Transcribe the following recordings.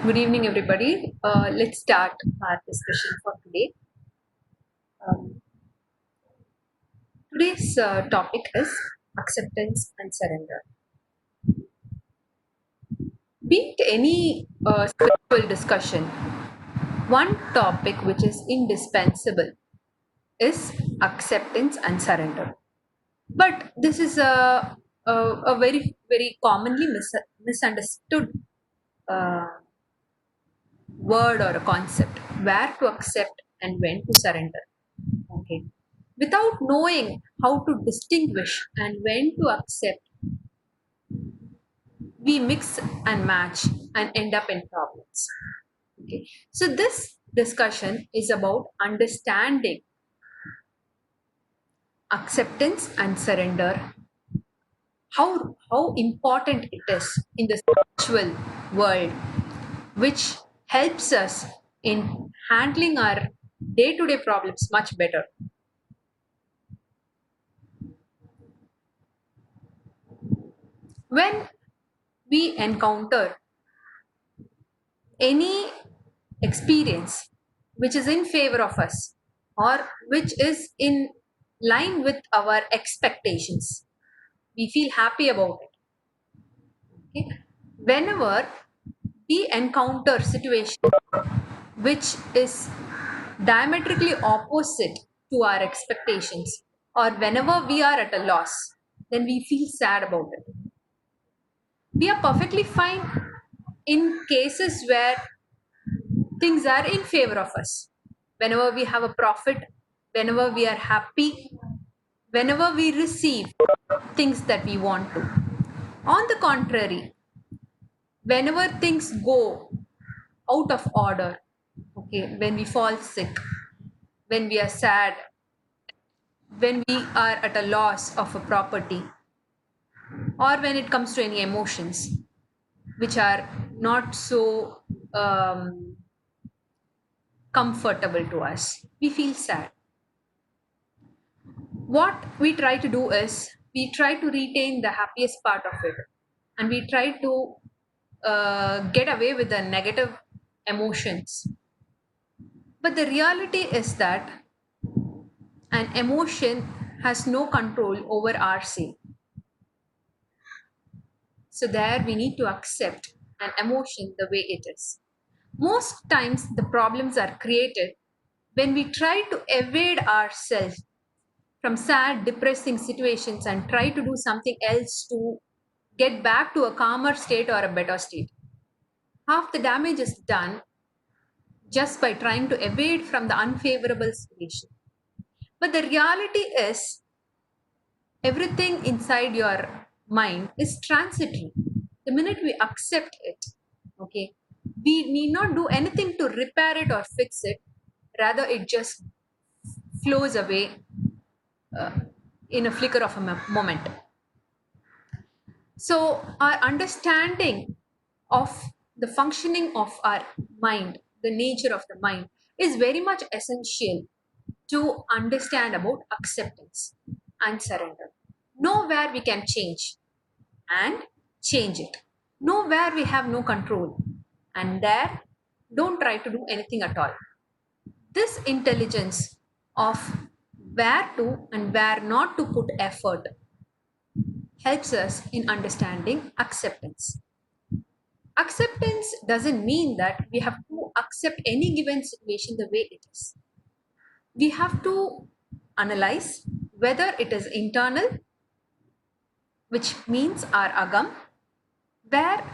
Good evening, everybody. Let's start our discussion for today. Um, today's topic is acceptance and surrender. Be it any spiritual discussion, one topic which is indispensable is acceptance and surrender. But this is a very, very commonly misunderstood uh, word or a concept where to accept and when to surrender. Okay. Without knowing how to distinguish and when to accept, we mix and match and end up in problems. Okay. So this discussion is about understanding acceptance and surrender, how important it is in the spiritual world, which helps us in handling our day-to-day problems much better. When we encounter any experience which is in favor of us or which is in line with our expectations, we feel happy about it. Okay? Whenever we encounter situation which is diametrically opposite to our expectations, or whenever we are at a loss, then we feel sad about it. We are perfectly fine in cases where things are in favor of us. Whenever we have a profit, whenever we are happy, whenever we receive things that we want to. On the contrary, whenever things go out of order, okay, when we fall sick, when we are sad, when we are at a loss of a property, or when it comes to any emotions which are not so comfortable to us, we feel sad. What we try to do is we try to retain the happiest part of it, and we try to get away with the negative emotions. But the reality is that an emotion has no control over our say. So there we need to accept an emotion the way it is. Most times the problems are created when we try to evade ourselves from sad, depressing situations and try to do something else to get back to a calmer state or a better state. Half the damage is done just by trying to evade from the unfavorable situation. But the reality is, everything inside your mind is transitory. The minute we accept it, okay, we need not do anything to repair it or fix it, rather, it just flows away uh, in a flicker of a moment. So, our understanding of the functioning of our mind, the nature of the mind, is very much essential to understand about acceptance and surrender. Know where we can change and change it. Know where we have no control, and there don't try to do anything at all. This intelligence of where to and where not to put effort helps us in understanding acceptance. Acceptance doesn't mean that we have to accept any given situation the way it is. We have to analyze whether it is internal, which means our agam, where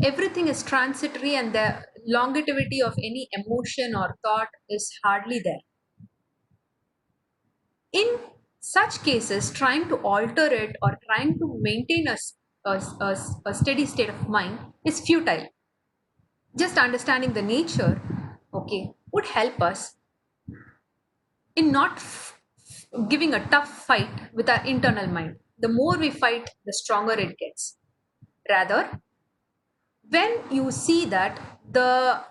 everything is transitory and the longevity of any emotion or thought is hardly there. In such cases, trying to alter it or trying to maintain a steady state of mind is futile. Just understanding the nature, okay, would help us in not giving a tough fight with our internal mind. The more we fight, the stronger it gets. Rather, when you see that the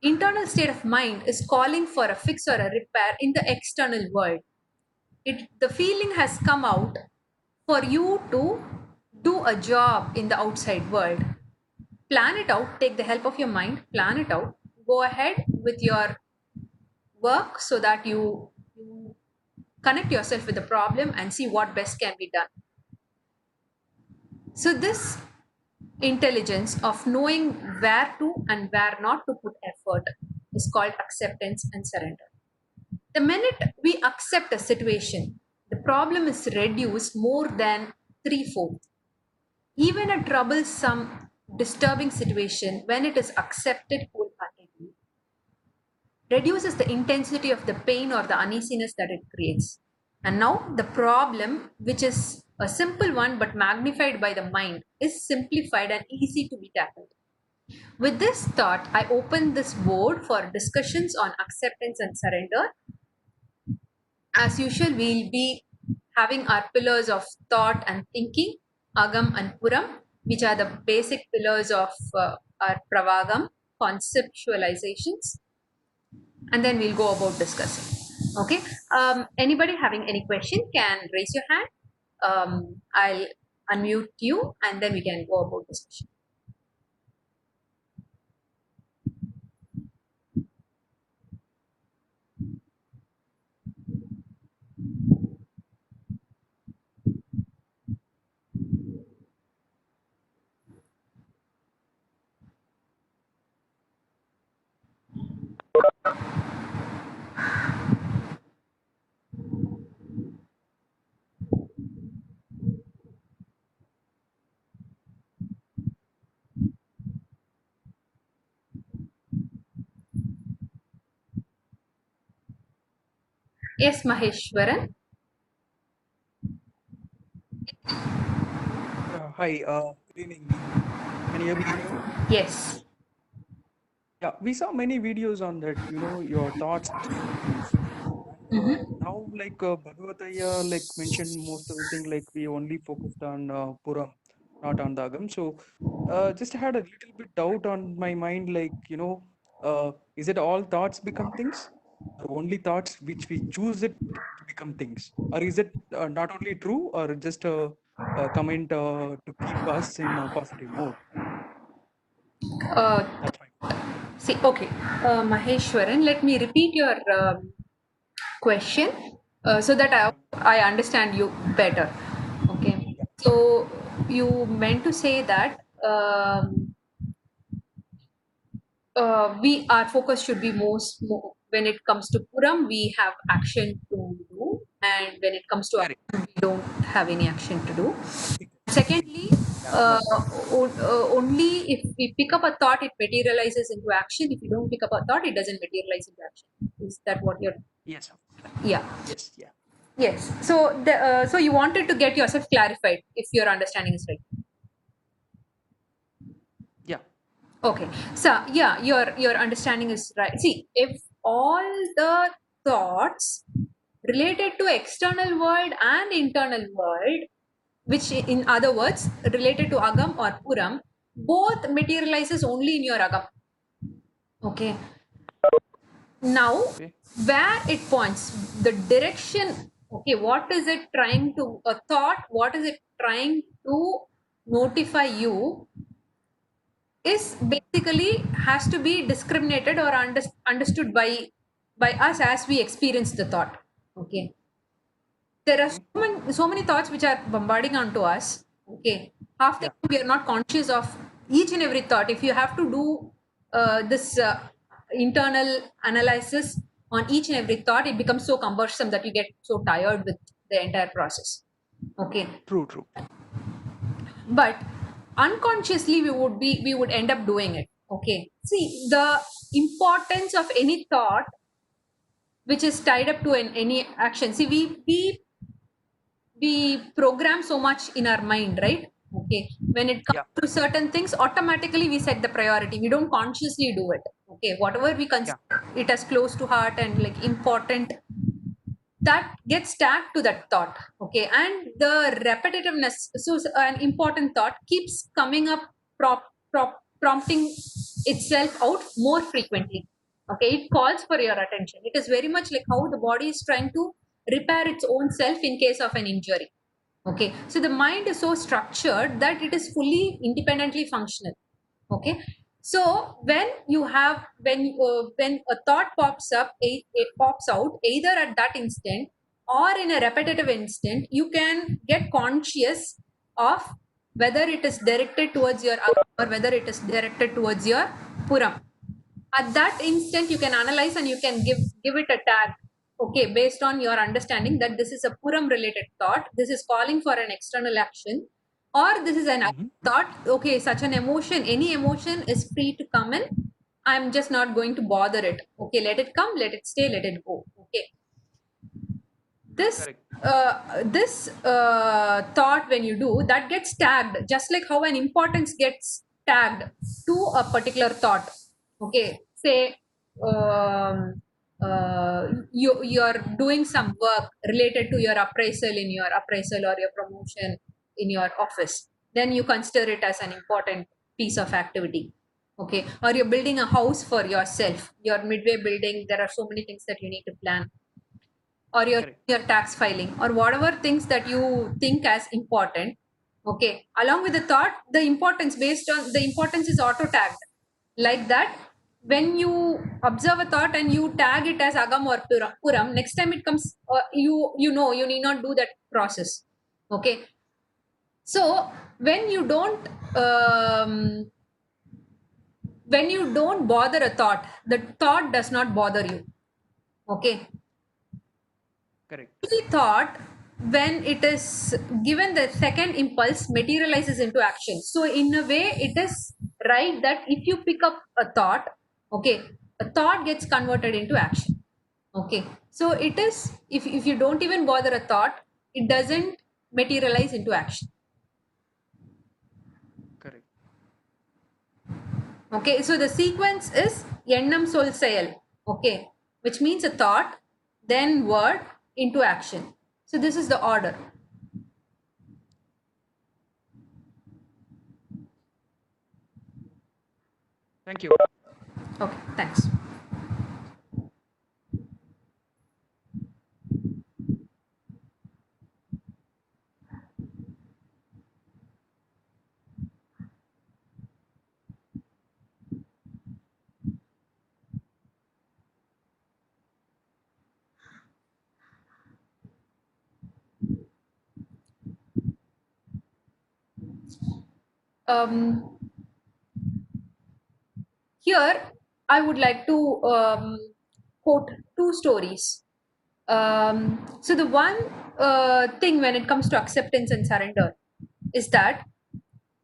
internal state of mind is calling for a fix or a repair in the external world, the feeling has come out for you to do a job in the outside world. Plan it out, take the help of your mind, plan it out, go ahead with your work so that you connect yourself with the problem and see what best can be done. So this intelligence of knowing where to and where not to put effort is called acceptance and surrender. The minute we accept a situation, the problem is reduced more than threefold. Even a troublesome, disturbing situation, when it is accepted wholeheartedly, reduces the intensity of the pain or the uneasiness that it creates. And now the problem, which is a simple one but magnified by the mind, is simplified and easy to be tackled. With this thought, I open this board for discussions on acceptance and surrender. As usual, we'll be having our pillars of thought and thinking, Agam and Puram, which are the basic pillars of our Pravagam conceptualizations, and then we'll go about discussing. Okay. Anybody having any question can raise your hand. I'll unmute you, and then we can go about discussion. Yes, Maheshwaran. Hi, good evening. Can you hear me? Yes. Yeah, we saw many videos on that, your thoughts become things. And now, like Bhagavataya, like mentioned most of the thing, like we only focused on Puram, not on Dagam. So, just had a little bit doubt on my mind, like, is it all thoughts become things, or only thoughts which we choose it to become things, or is it not only true, or just a comment to keep us in a positive mode? Uh, That's my See, okay, Maheshwaran, let me repeat your question so that sure. I understand you better. Okay, Yeah. so you meant to say that we our focus should be when it comes to Puram, we have action to do, and when it comes to Correct. Aram, we don't have any action to do. Exactly. Secondly, Yeah, no. only if we pick up a thought, it materializes into action. If you don't pick up a thought, it doesn't materialize into action. Is that what you're? Yes. Yeah. Yes. Yeah. Yes. So you wanted to get yourself clarified, if your understanding is right. Yeah. Okay. So yeah, your understanding is right. See, if all the thoughts related to external world and internal world, which in other words related to Agam or Puram, both materializes only in your Agam. Okay. Now, Okay. where it points, the direction, okay, what is it trying to, a thought, what is it trying to notify you is basically has to be discriminated or understood by us as we experience the thought. Okay. There are Okay. so many thoughts which are bombarding onto us. Okay. Half the Yeah. time we are not conscious of each and every thought. If you have to do this internal analysis on each and every thought, it becomes so cumbersome that you get so tired with the entire process. Okay. True. True. But unconsciously we would end up doing it. Okay. See, the importance of any thought which is tied up to any action. See, we program so much in our mind, right? Okay, when it comes Yeah. to certain things, automatically we set the priority, we don't consciously do it. Okay, whatever we Yeah. consider it as close to heart and like important, that gets tagged to that thought. Okay, and the repetitiveness, so an important thought keeps coming up, prompting itself out more frequently. Okay, it calls for your attention. It is very much like how the body is trying to repair its own self in case of an injury. Okay, so the mind is so structured that it is fully independently functional. Okay, so when a thought pops up, it pops out either at that instant or in a repetitive instant, you can get conscious of whether it is directed towards your or whether it is directed towards your puram. At that instant you can analyze and you can give it a tag, okay, based on your understanding that this is a puram related thought, this is calling for an external action, or this is an Mm-hmm. thought, okay, such an emotion, any emotion is free to come in, I'm just not going to bother it, okay, let it come, let it stay, let it go, okay. this Correct. thought, when you do that, gets tagged just like how an importance gets tagged to a particular thought, okay. Say you're doing some work related to your appraisal in your appraisal or your promotion in your office, then you consider it as an important piece of activity, okay. Or you're building a house for yourself, you're midway building, there are so many things that you need to plan, or Correct. your tax filing, or whatever things that you think as important, okay, along with the thought, the importance, based on the importance, is auto tagged like that. When you observe a thought and you tag it as agam or puram, next time it comes, you know, you need not do that process, okay. So when you don't when you don't bother a thought, the thought does not bother you, okay. Correct. Every thought, when it is given the second impulse, materializes into action. So in a way it is right that if you pick up a thought, okay, a thought gets converted into action, okay. So it is, if you don't even bother a thought, it doesn't materialize into action, Correct. okay. So the sequence is எண்ணம் சொல் செயல், okay, which means a thought, then word, into action. So this is the order. Thank you. Okay, thanks. Um, Here, I would like to quote two stories. So, the one thing when it comes to acceptance and surrender is that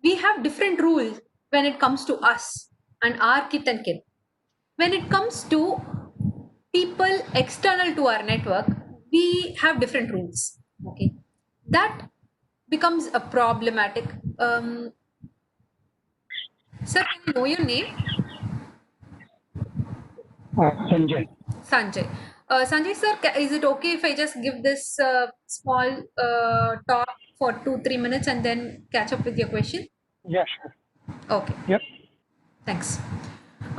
we have different rules when it comes to us and our kith and kin. When it comes to people external to our network, we have different rules. Okay, that becomes a problematic. Sir, can I know your name? Sanjay. Sanjay. Sanjay sir, is it okay if I just give this small talk for 2-3 minutes and then catch up with your question? Yeah, sure. Okay, Yep. thanks.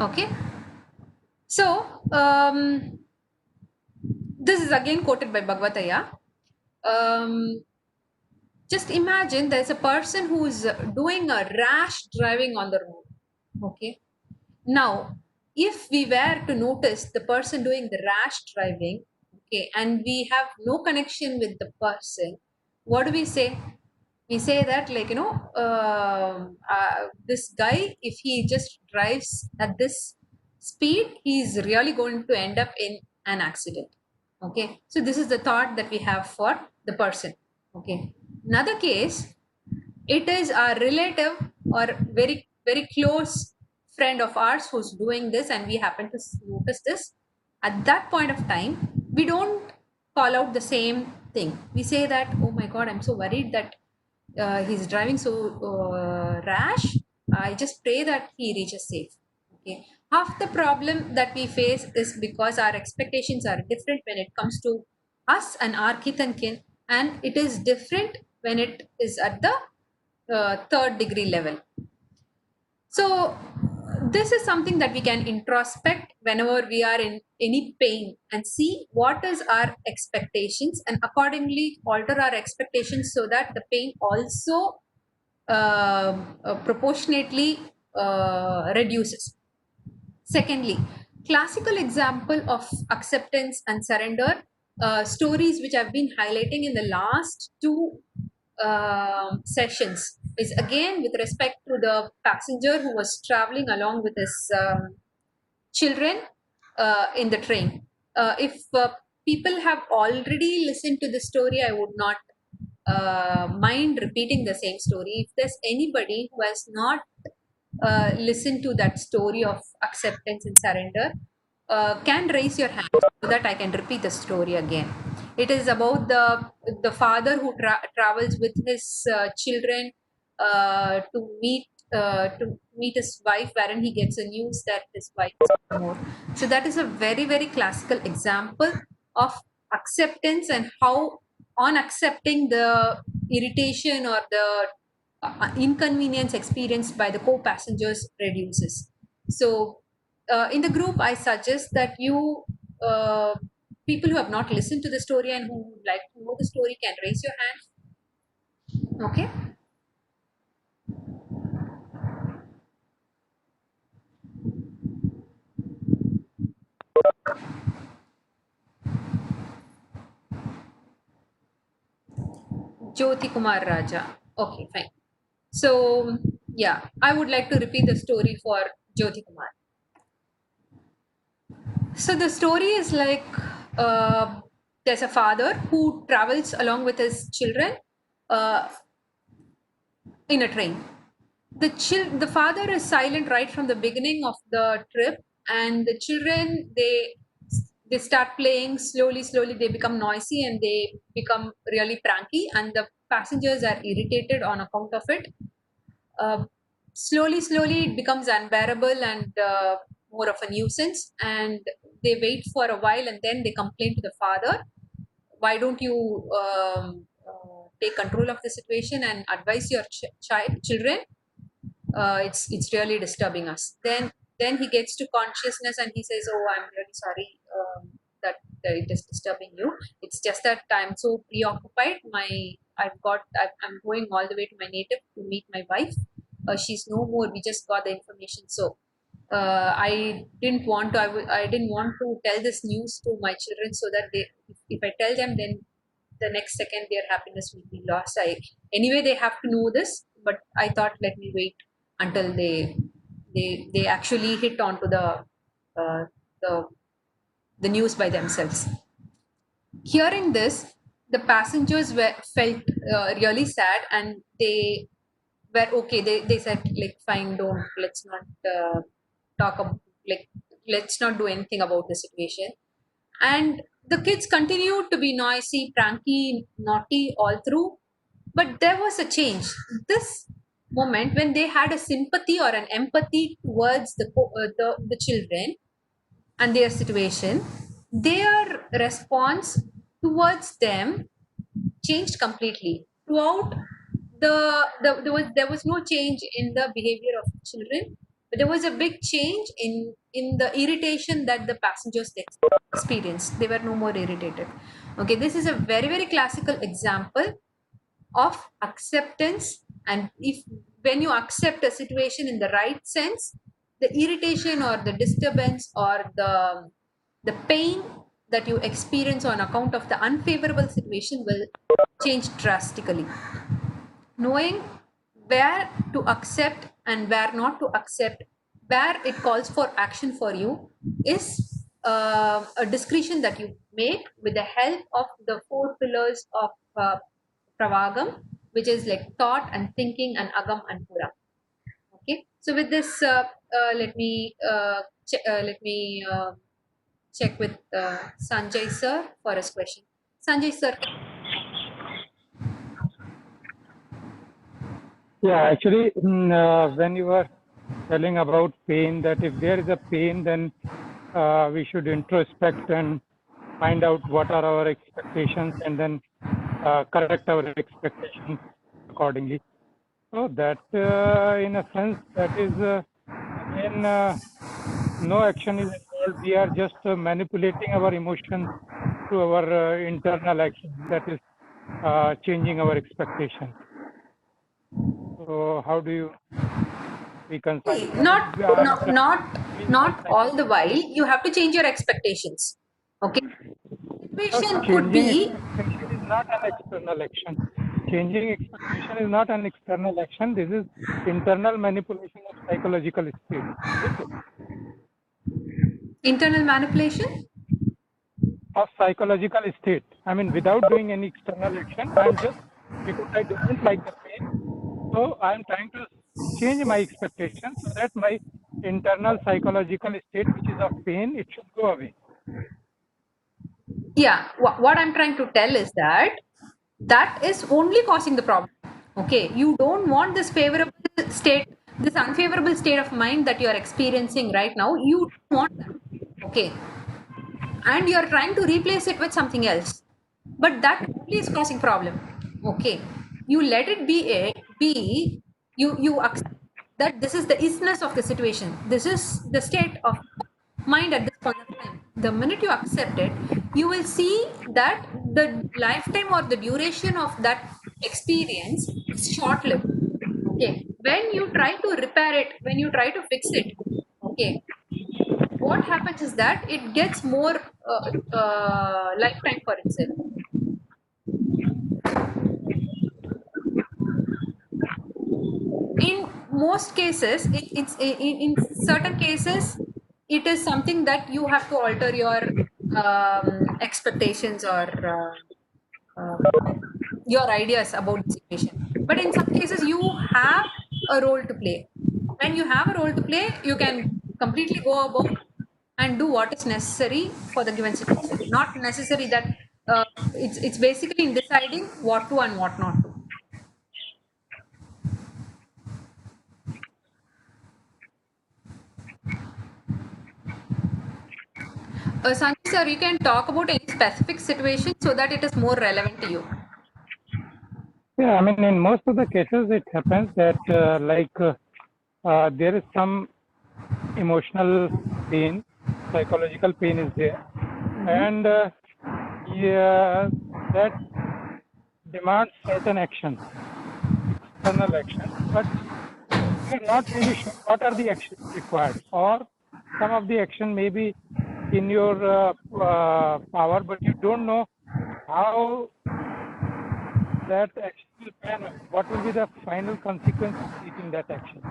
Okay, so this is again quoted by Bhagavataya. Um, just imagine there's a person who's doing a rash driving on the road. Okay, now, if we were to notice the person doing the rash driving, okay, and we have no connection with the person, what do we say? We say that, like, this guy, if he just drives at this speed, he's really going to end up in an accident. Okay, so this is the thought that we have for the person. Okay, another case, it is a relative or very close friend of ours who's doing this and we happen to notice this. At that point of time, we don't call out the same thing. We say that, oh my god, I'm so worried that he's driving so rash, I just pray that he reaches safe, okay. Half the problem that we face is because our expectations are different when it comes to us and our kith and kin, and it is different when it is at the third degree level. So, this is something that we can introspect whenever we are in any pain and see what is our expectations and accordingly alter our expectations so that the pain also proportionately reduces. Secondly, classical example of acceptance and surrender, stories which I've been highlighting in the last two sessions, is again with respect to the passenger who was traveling along with his children in the train. If people have already listened to the story, I would not mind repeating the same story. If there's anybody who has not listened to that story of acceptance and surrender, can raise your hand so that I can repeat the story again. It is about the father who travels with his children to meet his wife, wherein he gets a news that his wife is no more. So that is a very very classical example of acceptance, and how on accepting the irritation or the inconvenience experienced by the co-passengers reduces. So in the group, I suggest that you people who have not listened to the story and who would like to know the story can raise your hand. Okay. Jyoti Kumar Raja. Okay, fine. So yeah, I would like to repeat the story for Jyoti Kumar. So the story is like, there's a father who travels along with his children uh, in a train. The father is silent right from the beginning of the trip, and the children, they start playing slowly. They become noisy and they become really pranky, and the passengers are irritated on account of it. uh, slowly it becomes unbearable and more of a nuisance, and they wait for a while and then they complain to the father, why don't you take control of the situation and advise your children? It's really disturbing us. Then he gets to consciousness and he says, oh, I'm really sorry, that it is disturbing you. It's just that I'm so preoccupied. I'm going all the way to my native to meet my wife. She's no more. We just got the information. So I didn't want to tell this news to my children, so that if I tell them, then the next second their happiness will be lost. Anyway, they have to know this, but I thought, let me wait until they actually hit onto uh, the the news by themselves. Hearing this, the passengers felt really sad, and they were okay. They said, like, fine, don't, let's not talk about, like, let's not do anything about the situation. And the kids continued to be noisy, pranky, naughty all through. But there was a change. This moment, when they had a sympathy or an empathy towards the children and their situation, their response towards them changed completely. Throughout there was no change in the behavior of children, but there was a big change in the irritation that the passengers experienced. They were no more irritated. Okay, this is a very very classical example of acceptance. And if when you accept a situation in the right sense, the irritation or the disturbance or the pain that you experience on account of the unfavorable situation will change drastically. Knowing where to accept and where not to accept, where it calls for action for you, is a discretion that you make with the help of the four pillars of pravagam, which is like thought and thinking and agam and pura. Okay, so with this, let me check with Sanjay sir for his question. Sanjay sir. Yeah, actually, when you were telling about pain, that if there is a pain, then we should introspect and find out what are our expectations, and then correct our expectations accordingly. So that, in a sense, that is again, no action is involved. We are just manipulating our emotions through our internal action. That is changing our expectations. So how do you reconcile. Not all the while. You have to change your expectations. Okay. Situation could Changing be. expectation is not an external action. Changing expectation is not an external action. This is internal manipulation of psychological state. Internal manipulation Of psychological state. I mean, without doing any external action, I'm just, because I don't like the pain, so I'm trying to change my expectation so that my internal psychological state, which is of pain, it should go away. Yeah, what I'm trying to tell is that is only causing the problem. Okay, you don't want this favorable state, this unfavorable state of mind that you are experiencing right now. You don't want that. Okay, and you are trying to replace it with something else, but that only is causing problem. Okay, you let it be. You accept that this is the isness of the situation. This is the state of mind at this point of time. The minute you accept it, you will see that the lifetime or the duration of that experience is short lived. Okay, when you try to repair it, when you try to fix it, okay, what happens is that it gets more lifetime for itself. In most cases, it's in certain cases, it is something that you have to alter your expectations or your ideas about the situation. But in some cases, you have a role to play. When you have a role to play, you can completely go about and do what is necessary for the given situation. Not necessary that it's basically in deciding what to and what not to. Sanjay sir, you can talk about any specific situation so that it is more relevant to you. Yeah, I mean, in most of the cases, it happens that there is some emotional pain, psychological pain is there, and yeah, that demands certain action, external action, but you're not really sure what are the actions required, or some of the action may be in your power, but you don't know how that action will pan out. What will be the final consequence of taking that action?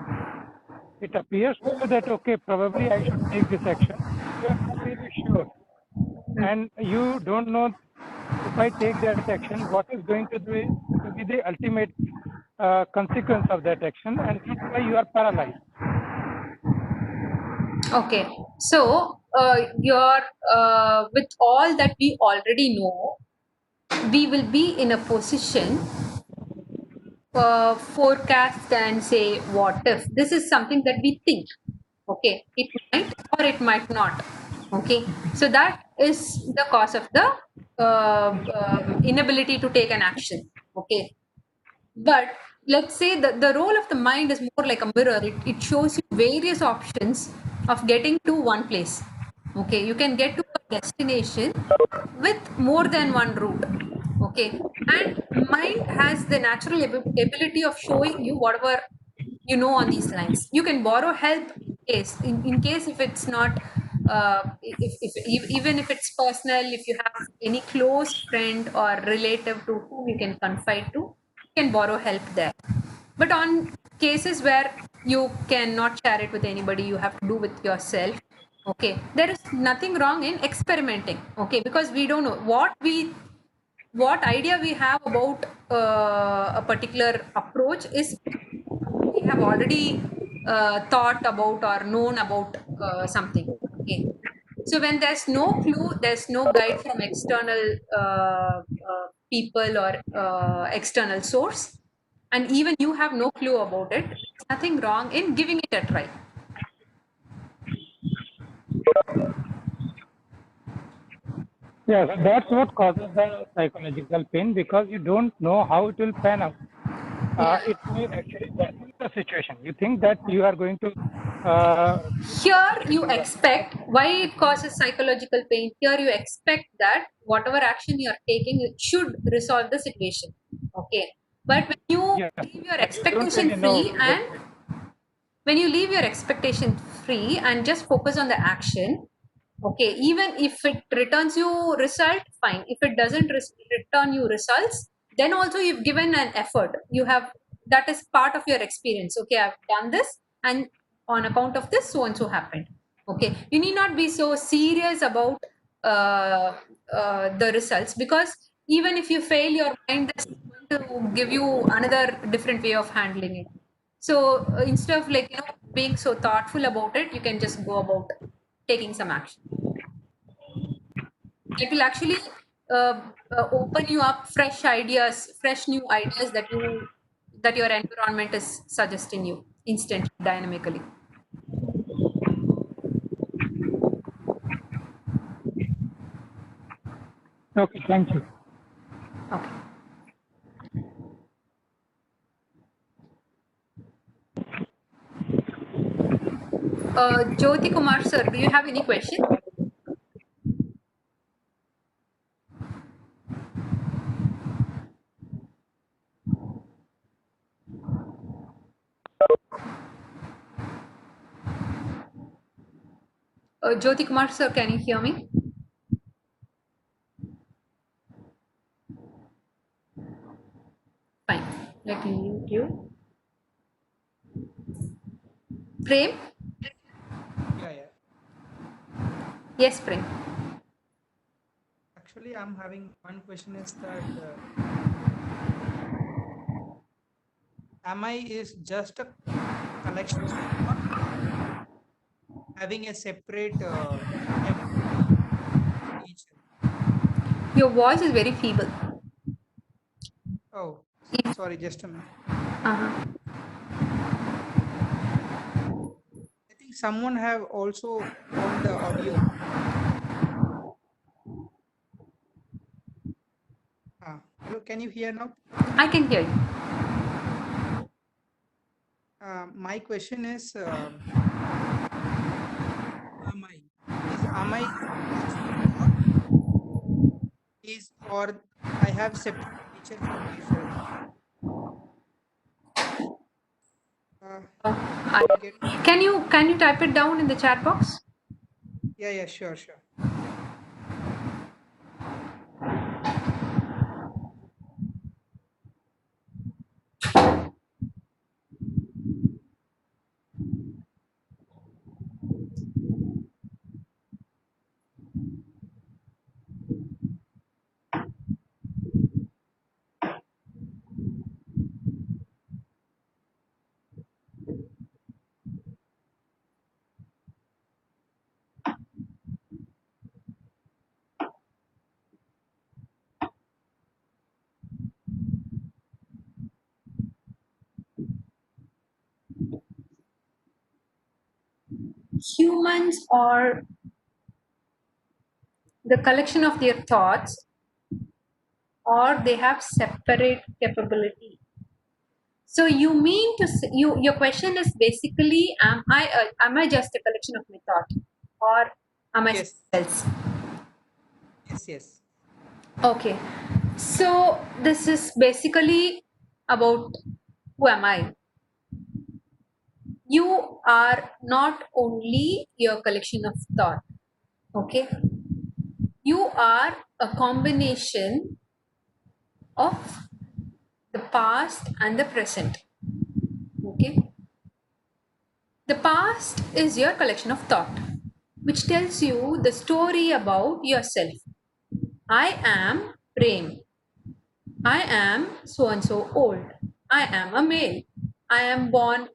It appears to you that, okay, probably I should take this action. You are not really sure. And you don't know if I take that action, what is going to be the ultimate consequence of that action, and that's why you are paralyzed. Okay, so with all that we already know, we will be in a position forecast and say what if. This is something that we think. Okay, it might or it might not. Okay, so that is the cause of the inability to take an action. Okay, but let's say the role of the mind is more like a mirror. It shows you various options of getting to one place. Okay, you can get to a destination with more than one route. Okay, and mind has the natural ability of showing you whatever you know on these lines. You can borrow help in case if it's not even if it's personal, if you have any close friend or relative to whom you can confide to, you can borrow help there. But on cases where you cannot share it with anybody, you have to do with yourself. Okay, there is nothing wrong in experimenting. Okay, because we don't know what idea we have about a particular approach is we have already thought about or known about something. Okay, so when there's no clue, there's no guide from external people or external source, and even you have no clue about it, there's nothing wrong in giving it a try. Yeah, that's what causes the psychological pain, because you don't know how it will pan out. It may actually worsen the situation. You think that you are going to. Here you expect why it causes psychological pain. Here you expect that whatever action you are taking, it should resolve the situation. Okay, but when you Yeah, leave your but you don't expectation really know free and when you leave your expectation free and just focus on the action, okay, even if it returns you result, fine. If it doesn't return you results, then also you've given an effort. You have, that is part of your experience. Okay, I've done this, and on account of this, so and so happened. Okay, you need not be so serious about the results, because even if you fail, your mind is going to give you another different way of handling it. So instead of, like, being so thoughtful about it, you can just go about taking some action. It will actually open you up fresh ideas, fresh new ideas that your environment is suggesting you instantly, dynamically. Okay, thank you. Okay. Jyoti Kumar sir, do you have any question? Jyoti Kumar sir, can you hear me? Fine. Let me mute you. Prem? Yeah. Yes, Prem. Actually, I'm having one question is that am I is just a collection of thought having a separate each. Your voice is very feeble. Oh, sorry, just a minute. Uh-huh. I think someone have also on the audio. Hello, can you hear now? I can hear you. My question is, am I is or I have separate nature from myself? Can you type it down in the chat box? Yeah, sure. Humans are the collection of their thoughts, or they have separate capability. So you mean to say, your question is basically, am I just a collection of my thought, or am I Yes. something else? Yes. Okay, so this is basically about who am I. You are not only your collection of thought. Okay, you are a combination of the past and the present. Okay, the past is your collection of thought, which tells you the story about yourself. I am Prem. I am so and so old. I am a male. I am born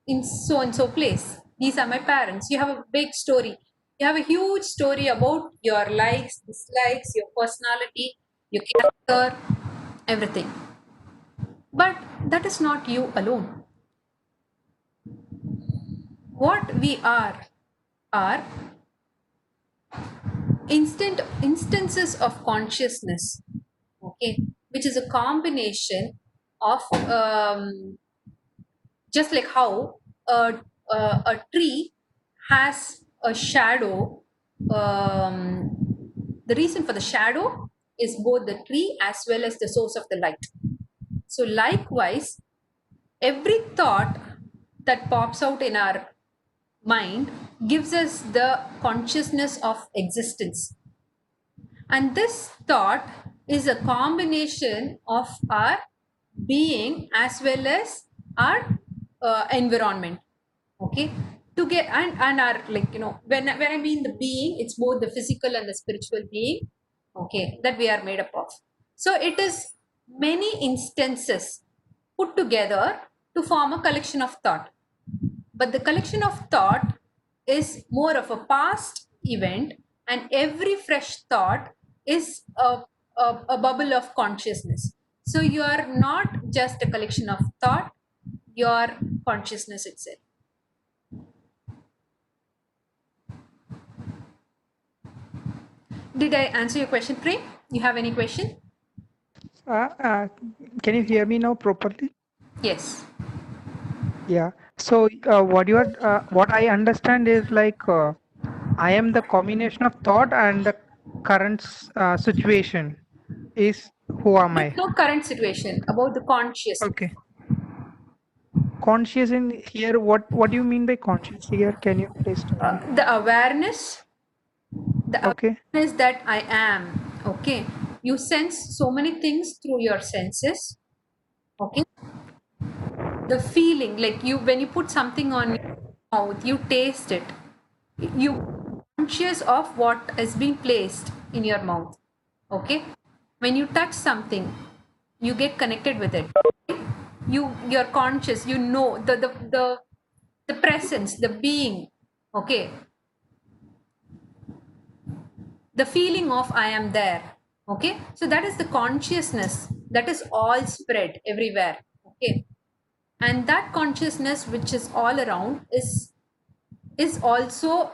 in so and so place. These are my parents. You have a big story. You have a huge story about your likes, dislikes, your personality, your character, everything. But that is not you alone. What we are instances of consciousness, okay, which is a combination of just like how a tree has a shadow. The reason for the shadow is both the tree as well as the source of the light. So likewise, every thought that pops out in our mind gives us the consciousness of existence. And this thought is a combination of our being as well as our environment. Okay, to get and our, like, when I mean the being, it's both the physical and the spiritual being, okay, that we are made up of. So it is many instances put together to form a collection of thought, but the collection of thought is more of a past event, and every fresh thought is a bubble of consciousness. So you are not just a collection of thought, your consciousness itself. Did I answer your question, Prem? You have any question? Can you hear me now properly? Yes. Yeah. So what I understand is like I am the combination of thought and the current situation is who am I? No current situation, about the conscious. Okay. Conscious in here, what do you mean by conscious here? Can you please tell me? The awareness, Okay. that I am. Okay. You sense so many things through your senses. Okay. The feeling, like when you put something on your mouth, you taste it. You conscious of what has been placed in your mouth. Okay. When you touch something, you get connected with it. You're conscious. You know the presence, the being. Okay. The feeling of I am there. Okay. So that is the consciousness that is all spread everywhere. Okay. And that consciousness which is all around is also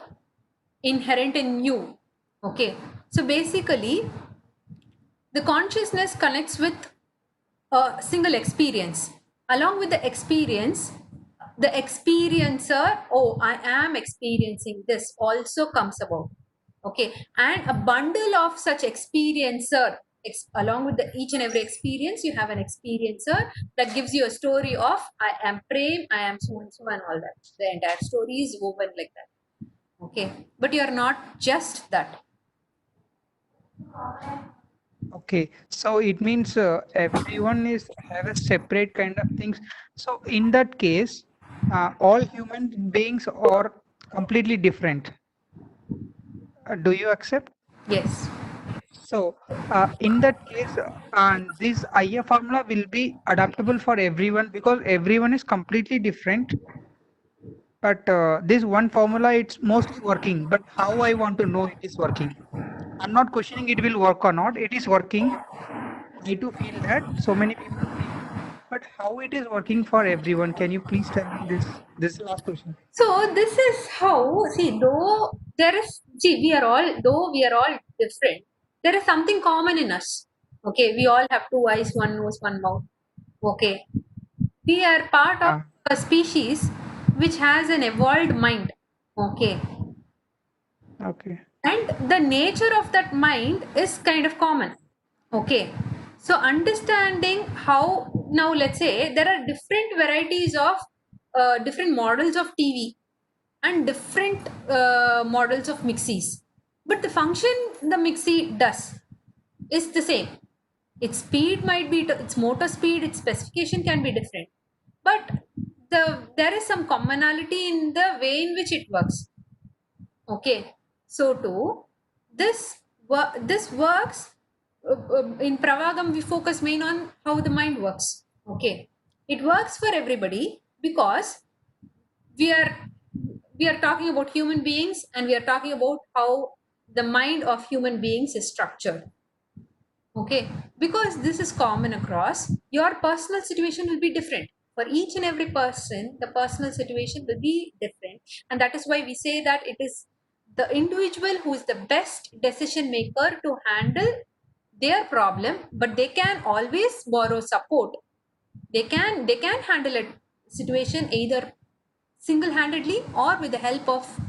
inherent in you. Okay. So basically, the consciousness connects with a single experience. Along with the experience, the experiencer, oh, I am experiencing this, also comes about. Okay. And a bundle of such experiencer, along with each and every experience, you have an experiencer that gives you a story of I am Prem, I am so and so, and all that. The entire story is woven like that. Okay. But you are not just that. Okay, so it means everyone is have a separate kind of things. So in that case, all human beings are completely different. Do you accept? Yes. So in that case, this IA formula will be adaptable for everyone because everyone is completely different. But this one formula, it's mostly working. But how I want to know it is working? I'm not questioning it will work or not. It is working. I too feel that so many people feel, but how it is working for everyone? Can you please tell me this? This is the last question. So this is how, see, though we are all different, there is something common in us. Okay, we all have two eyes, one nose, one mouth. Okay, we are part of Ah, a species which has an evolved mind. Okay, okay. and the nature of that mind is kind of common. Okay, so understanding how, now let's say there are different varieties of different models of TV and different models of mixies, but the function the mixie does is the same. Its speed might be, its motor speed, its specification can be different, but there is some commonality in the way in which it works. Okay, so too this works in Pravagam. We focus main on how the mind works. Okay, it works for everybody because we are talking about human beings, and we are talking about how the mind of human beings is structured. Okay, because this is common across, your personal situation will be different for each and every person. The personal situation will be different, and that is why we say that it is the individual who is the best decision maker to handle their problem, but they can always borrow support. They can handle a situation either single-handedly or with the help of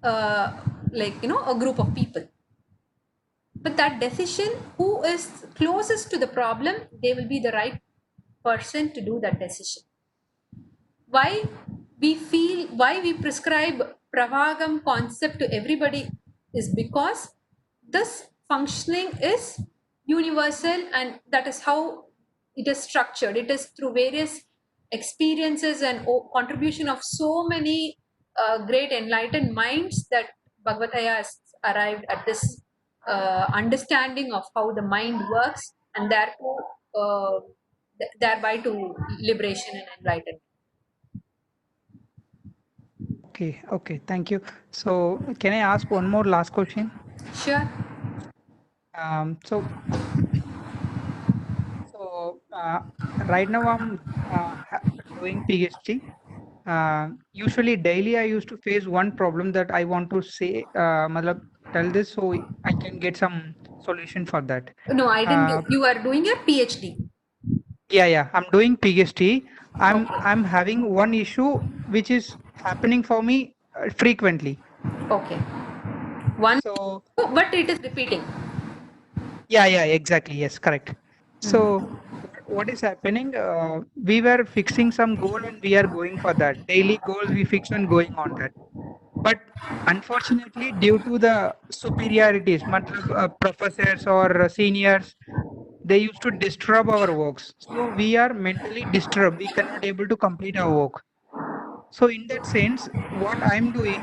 uh, a group of people. But that decision, who is closest to the problem, they will be the right person to do that decision. Why? we feel why we prescribe pravagam concept to everybody is because this functioning is universal, and that is how it is structured. It is through various experiences and contribution of so many great enlightened minds that Bhagavataya has arrived at this understanding of how the mind works, and therefore thereby to liberation and enlightenment. Okay, thank you. So can I ask one more last question? Sure. So right now I'm doing PhD. Usually daily I used to face one problem that I want to say, matlab, tell this so I can get some solution for that. No, I didn't Uh, get. You are doing your PhD. yeah, I'm doing PhD. I'm Okay. I'm having one issue which is happening for me frequently. Okay. One, So but it is repeating. yeah, exactly. Yes, correct. So what is happening? We were fixing some goal and we are going for that. Daily goals we fix and going on that. But unfortunately, due to the superiorities, matlab, professors or seniors, they used to disturb our works. So we are mentally disturbed. We cannot able to complete our work. So in that sense, what I'm doing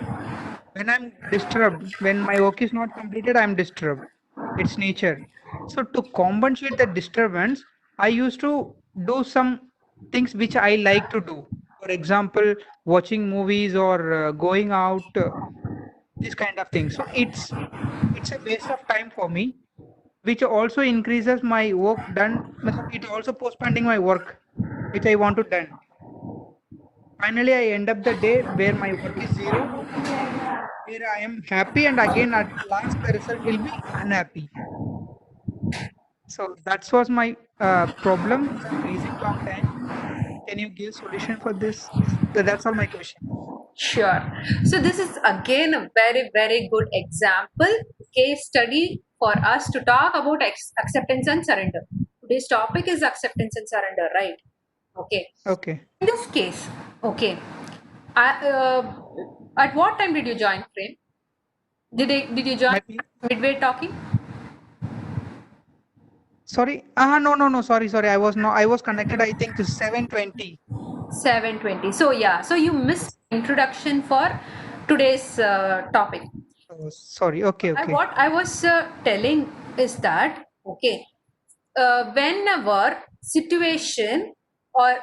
when I'm disturbed, when my work is not completed, I'm disturbed. It's nature. So to compensate the disturbance, I used to do some things which I like to do. For example, watching movies or going out, this kind of thing. So it's a waste of time for me, which also increases my work done. matlab, It also postponing my work, which I want to done. Finally, I end up the day where my work is zero, where I am happy, and again at last the result will be unhappy. So that was my problem which I'm raising long time. Can you give solution for this? That's all my question. Sure. So this is again a very, very good example, case study for us to talk about acceptance and surrender. Today's topic is acceptance and surrender, right? Okay. Okay. In this case, okay. At what time did you join frame? Did you join My, midway talking? sorry. No. Sorry. I was connected. I think to 7:20. 7:20. So yeah, so you missed introduction for today's topic. Oh, sorry. Okay. What I was telling is that okay, whenever situation or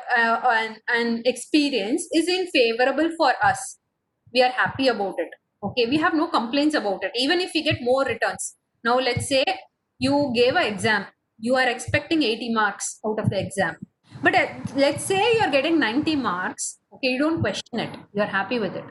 an experience is in favorable for us, we are happy about it. Okay, we have no complaints about it. Even if we get more returns. Now let's say you gave an exam, you are expecting 80 marks out of the exam, but let's say you are getting 90 marks. Okay, you don't question it. You are happy with it.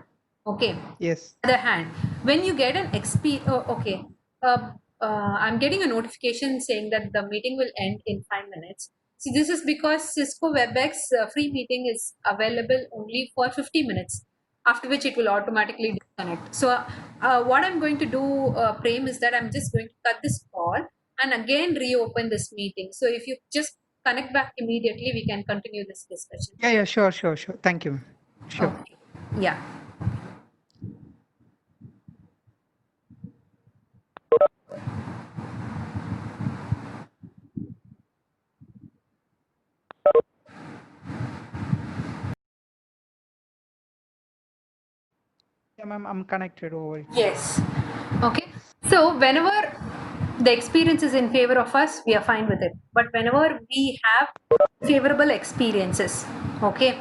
Okay, Yes. other hand, when you get an okay, uh, I'm getting a notification saying that the meeting will end in 5 minutes. See, this is because Cisco WebEx free meeting is available only for 50 minutes, after which it will automatically disconnect. So, what I'm going to do, Prem, is that I'm just going to cut this call and again reopen this meeting. So, if you just connect back immediately, we can continue this discussion. Yeah. Sure. Thank you. Sure. Okay. Yeah. Yeah, ma'am. I'm connected over. Yes. Okay. So whenever the experience is in favor of us, we are fine with it. But whenever we have favorable experiences, okay,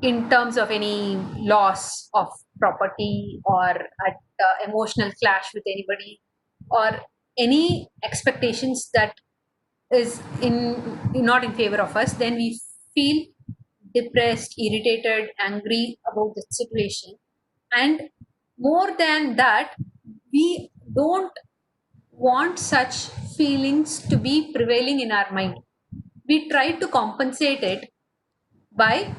in terms of any loss of property or emotional clash with anybody or any expectations that is not in favor of us, then we feel depressed, irritated, angry about the situation. And more than that, we don't want such feelings to be prevailing in our mind. We try to compensate it by,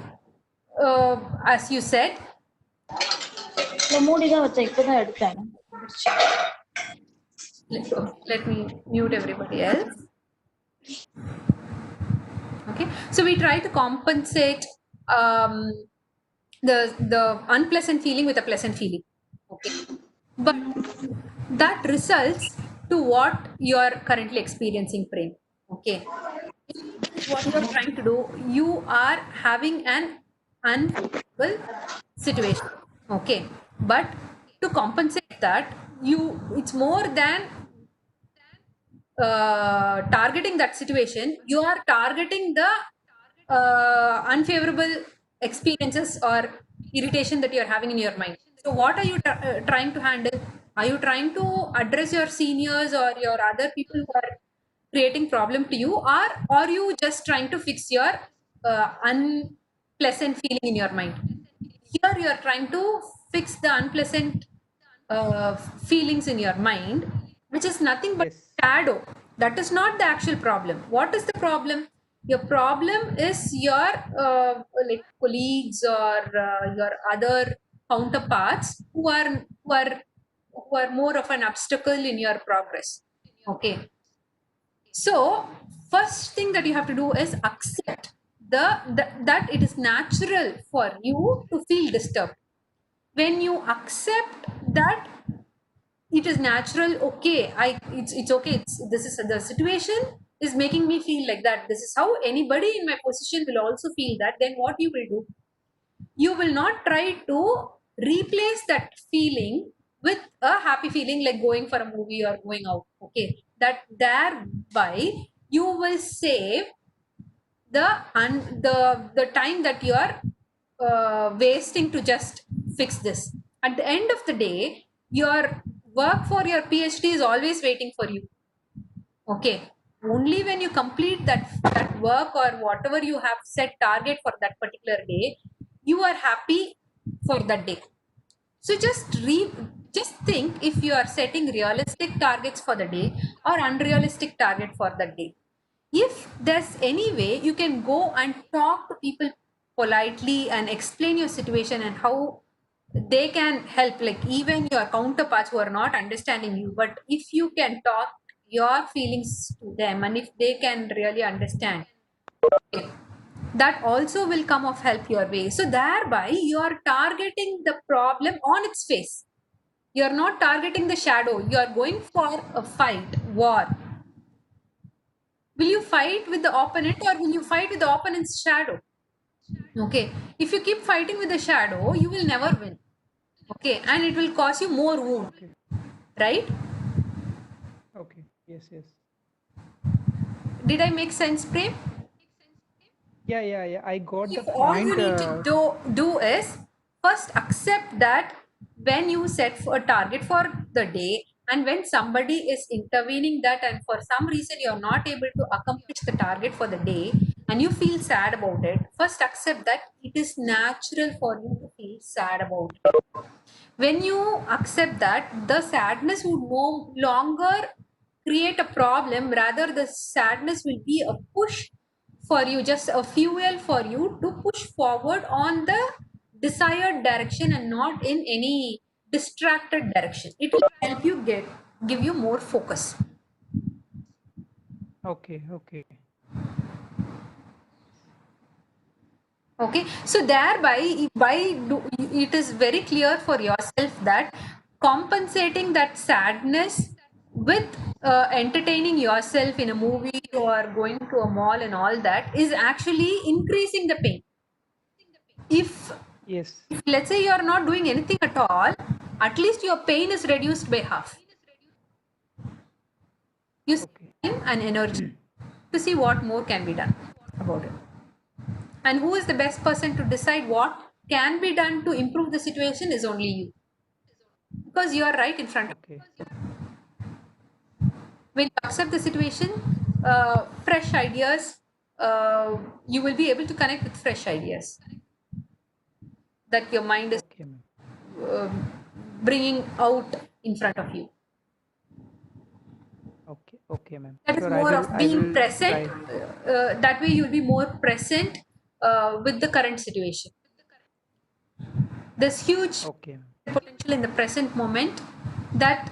as you said, let me mute everybody else. Okay, so we try to compensate the unpleasant feeling with a pleasant feeling. Okay, but that results to what you are currently experiencing, Prem. Okay, what you're trying to do, you are having an unfavorable situation. Okay, but to compensate that, it's more than targeting that situation. You are targeting the unfavorable experiences or irritation that you're having in your mind. So what are you trying to handle? Are you trying to address your seniors or your other people who are creating problem to you, or are you just trying to fix your unpleasant feeling in your mind? Here you are trying to fix the unpleasant feelings in your mind, which is nothing but Yes. shadow. That is not the actual problem. What is the problem? Your problem is your like colleagues or your other counterparts who are more of an obstacle in your progress. Okay, so first thing that you have to do is accept that it is natural for you to feel disturbed. When you accept that it is natural, okay, it's okay, this is the situation is making me feel like that, this is how anybody in my position will also feel that, then what you will do, you will not try to replace that feeling with a happy feeling like going for a movie or going out. Okay, that thereby you will save the time that you are wasting to just fix this. At the end of the day, your work for your PhD is always waiting for you. Okay, only when you complete that work or whatever you have set target for that particular day, you are happy for that day. So just think if you are setting realistic targets for the day or unrealistic target for the day. If there's any way you can go and talk to people politely and explain your situation and how they can help, like even your counterparts who are not understanding you, but if you can talk your feelings to them and if they can really understand, that also will come of help your way. So thereby you are targeting the problem on its face. You are not targeting the shadow. You are going for a fight, war. Will you fight with the opponent or will you fight with the opponent's shadow? Okay, if you keep fighting with the shadow, you will never win. Okay, and it will cause you more wound. Okay. Right? Okay. Yes. Yes. Did I make sense, Prem? Yeah. I got the If all you point. need to do is first accept that when you set a target for the day and when somebody is intervening that and for some reason you're not able to accomplish the target for the day and you feel sad about it, first accept that it is natural for you to feel sad about it. When you accept that, the sadness would no longer create a problem, rather the sadness will be a push for you, just a fuel for you to push forward on the desired direction and not in any distracted direction. It will help you give you more focus. Okay. Okay. Okay, so thereby it is very clear for yourself that compensating that sadness with entertaining yourself in a movie or going to a mall and all that is actually increasing the pain. If Yes. let's say you are not doing anything at all, at least your pain is reduced by half. You save Okay. time and energy to see what more can be done about it. And who is the best person to decide what can be done to improve the situation is only you, because you are right in front of you. Okay. When you accept the situation, fresh ideas, you will be able to connect with fresh ideas that your mind is Okay, ma'am. bringing out in front of you. Okay. Okay, ma'am. That is Sure. more of being present. Try. That way you'll be more present with the current situation. There's huge Okay, ma'am. potential in the present moment that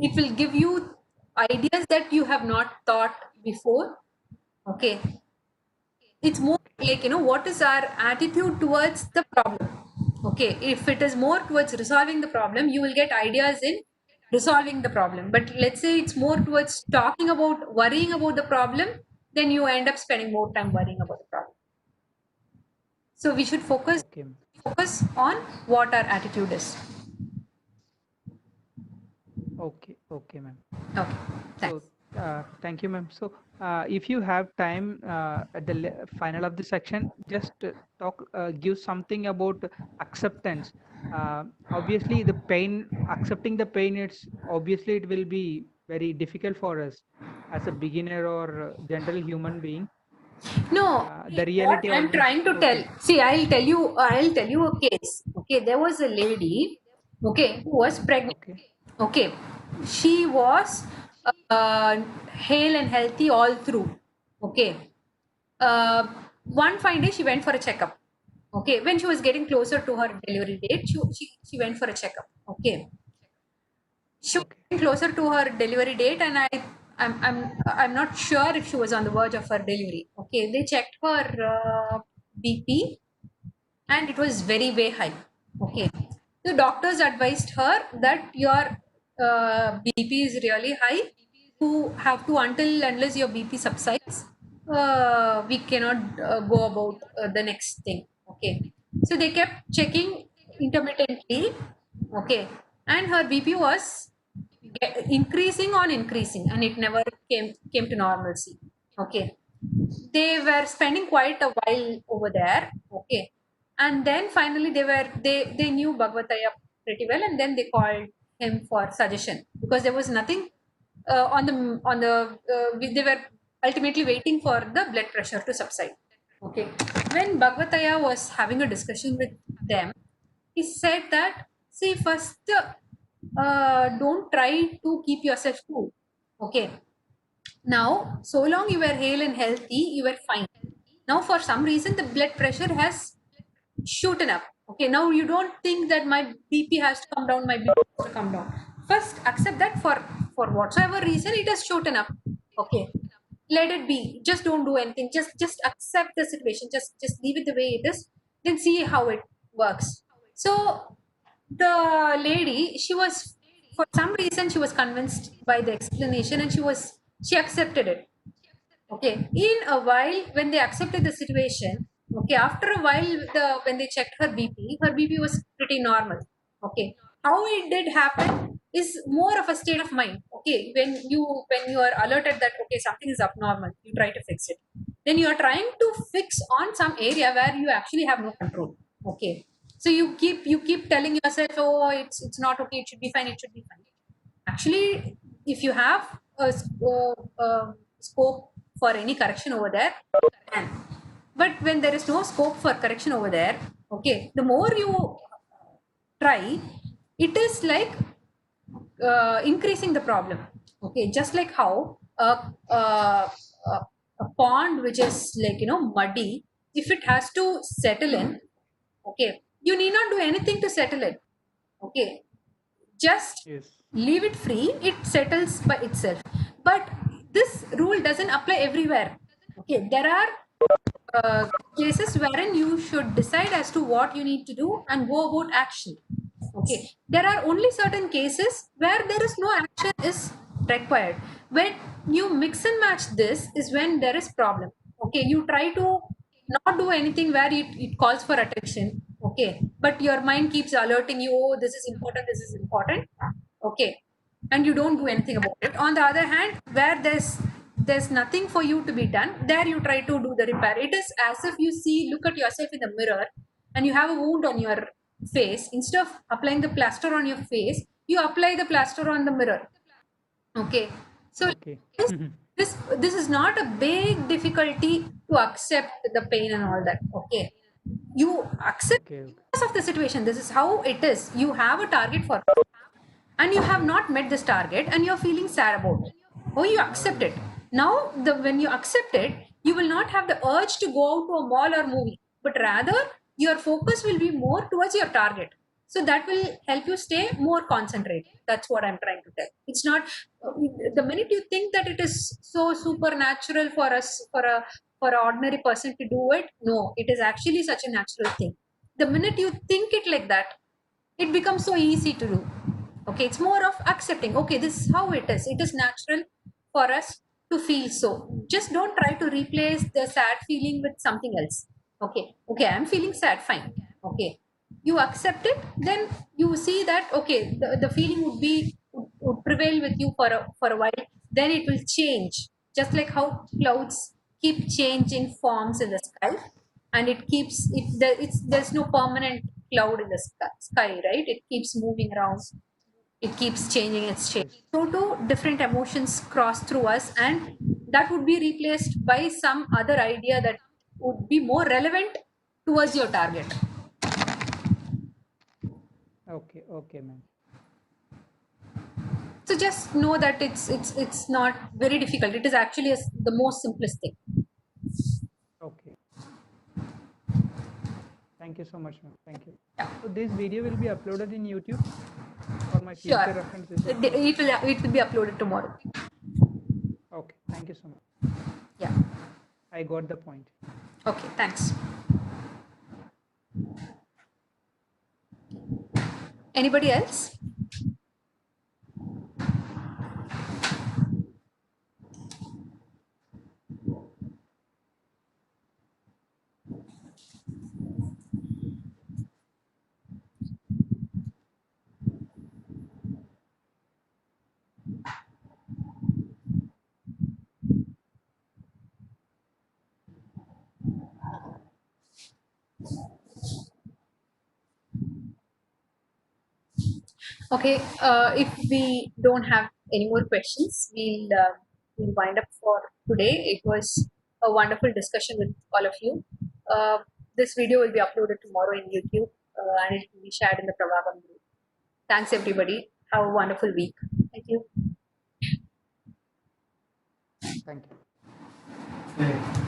it will give you ideas that you have not thought before. Okay, it's more like, what is our attitude towards the problem? Okay, if it is more towards resolving the problem, you will get ideas in resolving the problem. But let's say it's more towards talking about worrying about the problem, then you end up spending more time worrying about the problem. So we should focus Okay, ma'am. on what our attitude is. Okay, ma'am. Okay, thanks. So, thank you, ma'am. So, if you have time at the final of the section, just give something about acceptance. Obviously, the pain, accepting the pain, obviously it will be very difficult for us as a beginner or general human being. No, The what reality I'm always. trying to tell. See, I'll tell you a case. Okay, there was a lady. Okay, who was pregnant. Okay. Okay, she was hale and healthy all through. Okay, uh, one fine day she went for a checkup. Okay, when she was getting closer to her delivery date, she went for a checkup. Okay, she was Okay. getting closer to her delivery date, and I'm not sure if she was on the verge of her delivery. Okay, they checked her BP, and it was way high. Okay, the doctors advised her that your BP is really high. You have to, until unless your BP subsides, we cannot go about the next thing. Okay, so they kept checking intermittently. Okay, and her BP was increasing on increasing, and it never came to normalcy. Okay, they were spending quite a while over there. Okay, and then finally they knew Bhagavataya pretty well, and then they called him for suggestion, because there was nothing they were ultimately waiting for the blood pressure to subside. Okay, when Bhagavataya was having a discussion with them, he said that, see, first, don't try to keep yourself cool. Okay, now, so long you were hale and healthy, you were fine. Now, for some reason, the blood pressure has shooten up. Okay, now you don't think that my BP has to come down, my BP has to come down. First, accept that for whatsoever reason it has shooten up. Okay, let it be. Just don't do anything. Just accept the situation. Just leave it the way it is. Then see how it works. So the lady, she was, for some reason, she was convinced by the explanation, and she accepted it. Okay, in a while, when they accepted the situation, okay, after a while, when they checked her BP, her BP was pretty normal. Okay, how it did happen is more of a state of mind. Okay, when you are alerted that, okay, something is abnormal, you try to fix it. Then you are trying to fix on some area where you actually have no control. Okay, so you keep telling yourself, oh, it's not okay, it should be fine, it should be fine. Actually, if you have scope for any correction over there, can. But when there is no scope for correction over there, okay, the more you try, it is like increasing the problem. Okay, just like how a pond which is, like, muddy, if it has to settle in, okay, you need not do anything to settle it. Okay, just Yes. leave it free, it settles by itself. But this rule doesn't apply everywhere. Okay, there are cases wherein you should decide as to what you need to do and go about action. Okay, there are only certain cases where there is no action is required. When you mix and match, this is when there is problem. Okay, you try to not do anything where it calls for attention. Okay, but your mind keeps alerting you, oh, this is important, this is important. Okay, and you don't do anything about it. On the other hand, where there's nothing for you to be done, there you try to do the repair. It is as if you look at yourself in the mirror, and you have a wound on your face. Instead of applying the plaster on your face, you apply the plaster on the mirror. Okay, so Okay. this is not a big difficulty to accept the pain and all that. Okay, you accept Okay. because of the situation. This is how it is. You have a target for, and you have not met this target, and you're feeling sad about it. Oh, you accept it. Now, when you accept it, you will not have the urge to go out to a mall or movie, but rather your focus will be more towards your target. So that will help you stay more concentrated. That's what I'm trying to tell. It's not the minute you think that it is so supernatural for us, for a ordinary person to do it. No, it is actually such a natural thing. the minute you think it like that, it becomes so easy to do. Okay, it's more of accepting, okay, this is how it is natural for us to feel. So just don't try to replace the sad feeling with something else. Okay, I'm feeling sad, fine. Okay, you accept it, then you see that okay, the feeling would prevail with you for a while, then it will change, just like how clouds keep changing forms in the sky, and it keeps there's no permanent cloud in the sky, right? It keeps moving around, it keeps changing its shape. So too different emotions cross through us, and that would be replaced by some other idea that would be more relevant towards your target. Okay, okay, ma'am. So just know that it's not very difficult. It is actually the most simplest thing. Okay. Thank you so much, ma'am. Thank you. Yeah. So this video will be uploaded in YouTube for my future Sure. references. It will be uploaded tomorrow. Okay, thank you so much. Yeah. I got the point. Okay, thanks. Anybody else? Okay, if we don't have any more questions, we'll wind up for today. It was a wonderful discussion with all of you. This video will be uploaded tomorrow in YouTube, and it will be shared in the Pravabam group. Thanks, everybody. Have a wonderful week. Thank you. Thank you.